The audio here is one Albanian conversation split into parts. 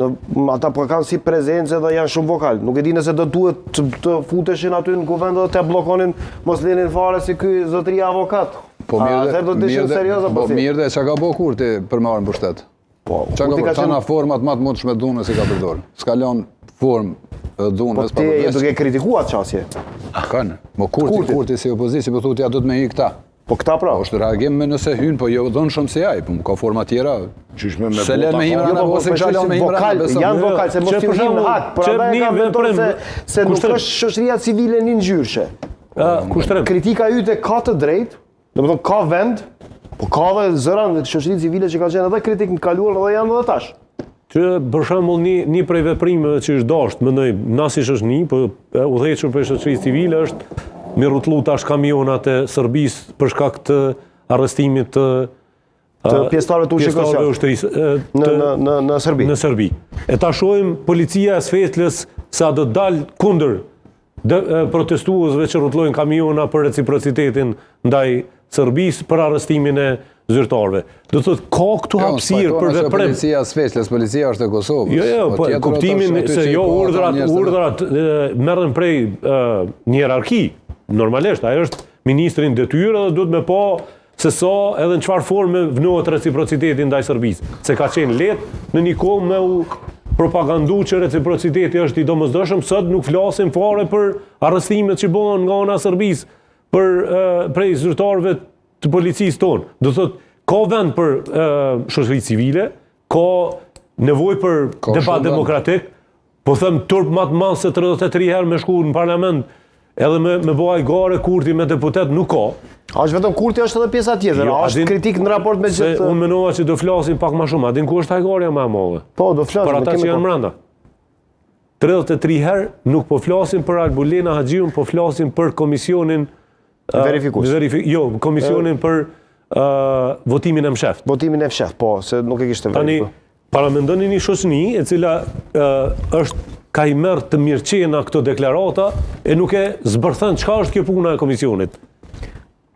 Ata po kanë si prezencë dhe janë shumë vokal. Nuk e di nëse do duhet të futeshin aty në kuvend dhe të blokonin mos lenin fare si ky zotëria avokat. Po mirë dhe që ka bo Kurti për marrën pushtet? Që ka bo tana format matë mund shme dhune si ka përdorë? Ska lanë form dhune. Po ti e duke kritikuat qasje? Kanë. Mo Kurti si opozici po thutja do të me hi këta. Po këta pra? Po është reagim me nëse hynë, po jo dhënë shumë se jaj, po ka forma tjera. Se len me himra në ose kësha len me himra në besëm. Janë vokal, se mos t'ju him në hak, por ata e ka vendosur se nuk është shoqëria civile një ngjyrshë. Kritika yte ka të drejtë, domethënë ka vend, po ka dhe zëra në shoqërinë civile që kanë qenë edhe kritik në kaluar dhe janë edhe tash. Që për shembull një prej veprimeve që është dashur, mendoj, nasi është një, po udhëhequr për shoqërinë civile është mi rrotullu tash kamionat e Serbisë për shkak të arrestimit të pjesëtarëve të ushtrisë në Serbi. Në Serbi. E ta shohim policia e Svetlës sa do dalë kundër protestuesve që rrotullojnë kamiona për reciprocitetin ndaj Serbisë për arrestimin e zyrtarëve. Do të thotë ka këtu hapësirë për veprim. Policia e Svetlës, policia është e Kosovës. Jo, po kuptimin se jo urdhrat merren prej një hierarki. Normalisht, ajo është ministrin detyrë dhe duhet me pa se sa edhe në çfarë forme vënohet reciprociteti ndaj Serbisë. Se ka qenë lehtë në një kohë me u propagandu që reciprociteti është i domosdoshëm, sot nuk flasim fare për arrestimet që bëhen nga ana e Serbisë prej zyrtarëve të policisë tonë. Do thotë ka vend për shoqëri civile, ka nevojë për debat demokratik, po them turp më të madh se 33 herë me shku në parlament. Edhe me bëj gare Kurti me deputet nuk ka. A është vetëm Kurti është edhe pjesa tjetër, a është kritik në raport me gjithë... Unë menova që do flasim pak ma shumë, a din ku është hajgarja më e madhe? Po, do flasim. Për ata që janë mbranda. 33 herë nuk po flasim për Albulena Haxhiun, po flasim për komisionin... Verifikues. Jo, komisionin për votimin e msheft. Votimin e msheft, po, se nuk e kishte vërejtë. Tani, paramendoni një shoqëni e cila është ka i merë të mirëqena këto deklarata e nuk e zbërthën çka është kjo puna e komisionit.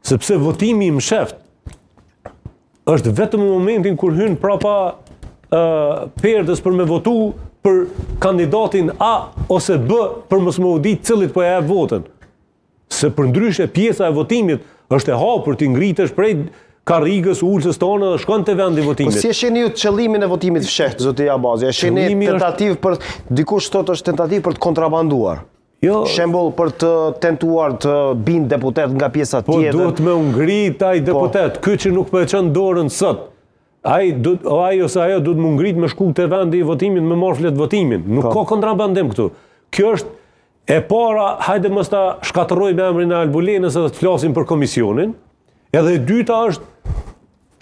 Sepse votimi i msheft është vetëm në momentin kur hyn prapa perdës për me votu për kandidatin A ose B për mos më u ditë cillit po ja jep votën. Se përndryshe pjesa e votimit është e hapur ti ngritesh prej karrigës, ulsës tonë dhe shkon të vendi votimit. Po si e sheni ju qëllimin e votimit fshehtë, zoti Abazi? E sheni tentativë për, dikush thotë është tentativë për të kontrabanduar? Jo. Shembull për të tentuar të bind deputet nga pjesa tjetër? Po duhet me ngrit ai deputet, ky që nuk po e çon dorën sot. Ai ose ajo duhet më ngrit me shku të vendi i votimit me marrë flet votimin. Nuk ka kontrabandim këtu. Kjo është e para, hajde mos ta shkatërrojmë emrin e Albulenës edhe të flasim për komisionin. Edhe e dyta është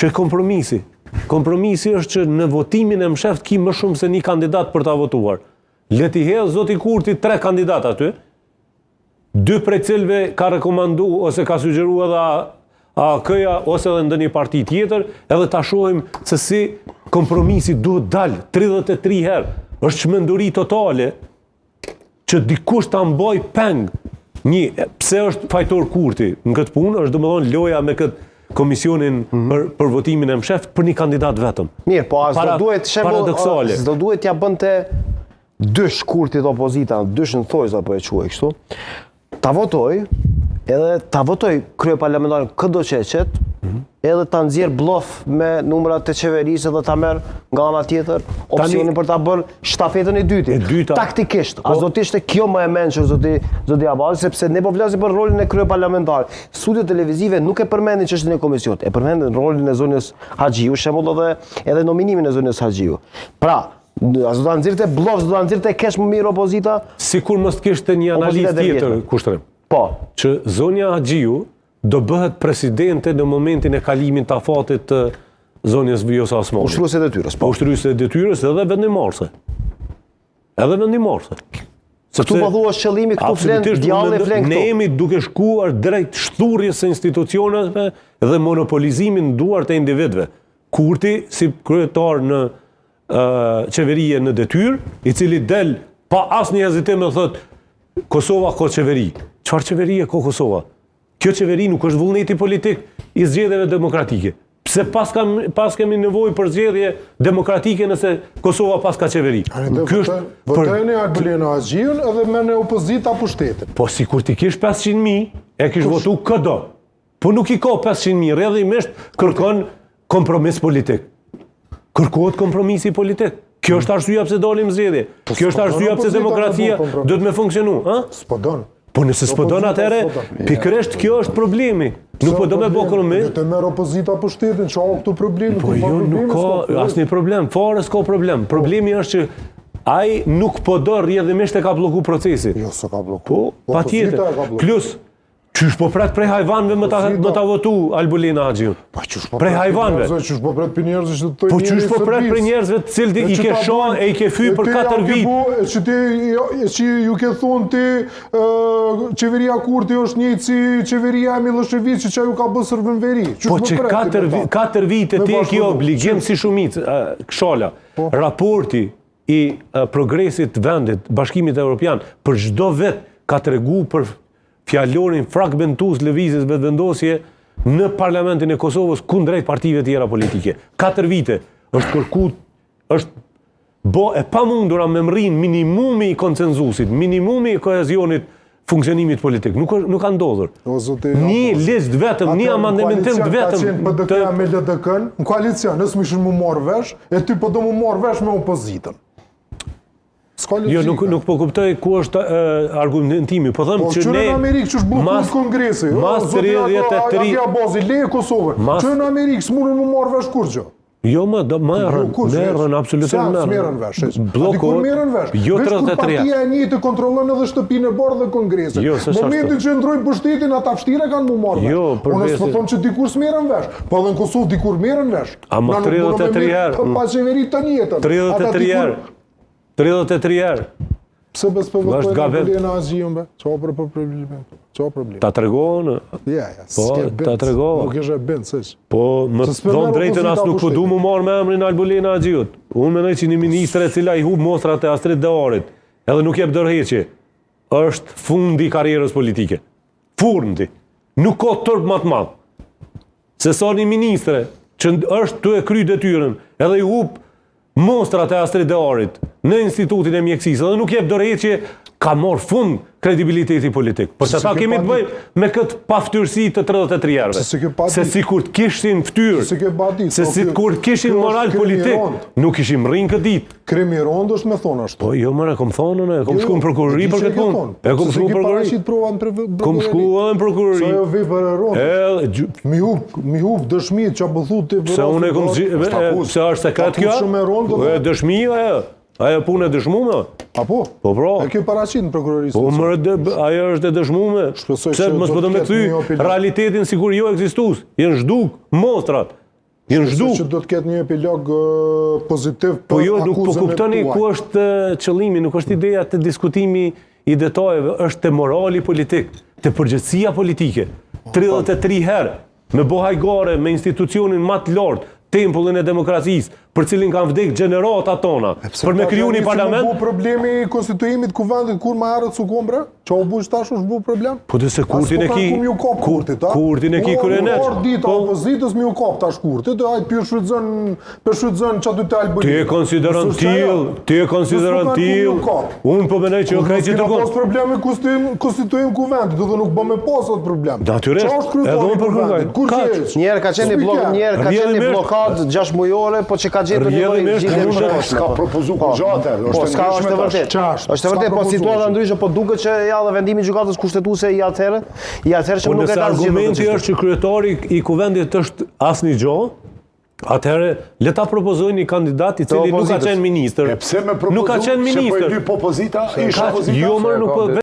që kompromisi. Kompromisi është që në votimin e msheft ki më shumë se një kandidat për ta votuar. Leti hedh zoti Kurti 3 kandidat aty, 2 prej cilëve ka rekomandu ose ka sugjeru edhe AK-ja ose edhe ndonjë parti tjetër, edhe ta shohim se si kompromisi duhet dalë 33 herë. Është çmenduri totale që dikush ta mbaj peng. Pse është fajtor Kurti në këtë punë, është domethënë loja me këtë komisionin për votimin e msheft për një kandidat vetëm. Mirë, po as do duhet paradoksale. Do duhet ja bënte dysh Kurtit opozita, dysh në thojza apo e quaj kështu. Ta votoj, edhe ta votoj kryeparlamentarin këdo që e qet, edhe ta nxjerr blof me numrat e qeverisë dhe ta merr nga ana tjetër opsionin për ta bërë shtafetën e dytë. Taktikisht, as do të ishte kjo më e mençur zoti Abazi, sepse ne po flasim për rolin e kryeparlamentarit. Studiot televizive nuk e përmendin çështjen e komisionit, e përmendin rolin e zonës Haxhiu, shembull edhe nominimin e zonës Haxhiu. Pra, as do ta nxjerrte blof, do ta nxjerrte kesh më mirë opozita. Sikur mos kishte një analizë tjetër kushtrim. Po, që zonja Haxhiu do bëhet presidente në momentin e kalimit të afatit të zonjës Vjosa Osmani. Ushtruese e detyrës, po. Ushtruese e detyrës edhe vendimarrëse. Edhe vendimarrëse. Këtu po thua qëllimi, këtu flen djalli flen këtu. Ne jemi duke shkuar drejt shturjes së institucioneve dhe monopolizimin në duart e individëve. Kurti si kryetar në qeverie në detyrë, i cili del pa asnjë hezitim e thotë Kosova ka qeveri. Çfarë qeverie ka Kosova? Kjo qeveri nuk është vullneti politik i zgjedhjeve demokratike. pse pas kemi nevojë për zgjedhje demokratike nëse Kosova pas ka qeveri. Votojnë Albulina Agjiun edhe me në opozita pushtetin. Po si kur ti kish 500.000, e kish votu këdo. Po nuk i ka 500.000, rrjedhimisht kërkon kompromis politik. Kërkohet kompromisi politik. Kjo është arsyeja pse dalim zgjedhje. Kjo është arsyeja pse demokracia do të më funksionu, S'po don. Po nëse s'po don atëherë, pikërisht kjo është problemi. Nuk po do me bë kompromis. Të merr opozita pushtetin, çao këtu problemi, po jo nuk ka asnjë problem, fare s'ka problem. Problemi është që ai nuk po do rrjedhimisht e ka blloku procesi. Jo, s'ka blloku. Po, patjetër. Plus qysh po pret prej hajvanëve më ta votu Albulina Agjiun? Prej hajvanëve. Qysh po pret për njerëzve që të Po qysh po pret për njerëzve të cilët i ke shoh e i ke fyr për 4 vite. Që ti ju ke thonë ti qeveria Kurti është njëjtë si qeveria e Miloševićit që ju ka bërë sërvënveri. Po që 4 vite ti e ke obligim si shumicë, Kshala. Raporti i progresit të vendit, Bashkimit Evropian, për çdo vit ka tregu për fjalorin fragmentues lëvizjes vetëvendosje në Parlamentin e Kosovës kundrejt partive tjera politike. 4 vite është kërku, është e pamundura me mrin minimumi i konsenzusit, minimumi i kohezionit funksionimit politik. Nuk ka ndodhur. Një listë vetëm, një amendamentim vetëm PDK me LDK-n, në koalicion, nësë më ishin mu marrë vesh, e ty po do mu marrë vesh me opozitën. Jo, nuk po kuptoj ku është argumentimi. Po thëmë që ne... në Amerikë që është blokuar kongresi. Mas 33... Atia bazi, leje Kosovë. Që në Amerikë s'murën mu marrë vesh kur gjë. Jo, merën, absolutisht merën. Merën vesh. Blokor, merën vesh. jo Vesh kur 33. partia e një të kontrollon edhe shtëpinë e bardhë dhe kongresin. Momentin që ndrojnë pushtetin, ata vështire kanë mu marrë vesh. Unë s'po thonë që dikur s'merën vesh. Po edhe në Kosovë dikur merën vesh. Ama 33 herë. Pa qeveri të njëtën. 33 herë. 33 herë. Pse bes për vëtojnë Albulina Agjiun, be? Qa për problem? Qa problem? Ta tregonë. Ja, ta tregonë. Nuk ishe bënd, sëq. Po, më thonë drejtën as nuk po du mu marrë me emrin Albulina Agjiut. Unë menoj që një ministre cila i hub mostrat e Astrid Deorit, edhe nuk jep dorëheqje, është fundi i karrierës politike. Fundi. Nuk ka tërp më të madh. Se sa një ministre që është të e kry detyrën, edhe i hub mostrat e Astrid Deorit në institutin e mjekësisë, edhe nuk jep dorëheqje, ka marrë fund kredibiliteti politik. Por se ta kemi të bëjmë me këtë paftyrësi të 33 herëve. Se si kur të kishin ftyrë, se si kur të kishin moral politik, nuk ishim rrinë këtë ditë. Krimi Rond është me thonë ashtu. Po jo mëre, kom thonë në, kom shku në prokurori për këtë punë. E kom shku në prokurori. Kom shku edhe në prokurori. Sa jo vej për Rond. Mi hub dëshmit që a bëthu të vërë. Se unë e kom se është sekret kjo? Dëshmi ajo punë e dëshmume. Apo? Po pra. E kjo paraqit në prokurorisë. Po mërë, ajo është e dëshmume. Pse mos po do me kthy realitetin sikur jo ekzistus. Jenë zhduk mostrat. Jenë zhduk. Që do të ketë një epilog pozitiv për akuzën e tuaj. Po jo, nuk po kuptoni ku është qëllimi, nuk është ideja të diskutimi i detajeve, është të morali politik, të përgjithësia politike. 33 herë me bohajgare, me institucionin më të lartë, tempullin e demokracisë, për cilin kanë vdek gjenerata tona, për me kriju një parlament... Që më bu problemi konstituimit kuvendit kur ma herët su kombre? Që u bu qëtash është bu problem? Po dhe se kurtin e ki... Kurtin e ki kërëneq. Por dita opozitës mi u kap tash kurtit, dhe ajtë përshrydzën që aty të albërit. Ti e konsideron til, unë po menaj që jo krejt që të konë. Ka pas problemi konstituim kuvendit, dhe nuk bë me pas atë problem. Natyresht, edhe unë përkërgaj. Njerë ka qenë blokad 6 mujore, po që ka gjetur një gjithë s'ka propozu ku gjatë, është e vërtet. Është e vërtet, po situata ndryshe, po duket që ja dhe vendimi i gjykatës kushtetuese i atëherë që nuk e ka zgjedhur. Argumenti është që kryetari i kuvendit është asnjë gjë, atëherë le ta propozojnë një kandidat i cili nuk ka qenë ministër. Pse me propozu? Nuk ka qenë ministër. Se po e lyp opozita, ish opozita. Jo, më nuk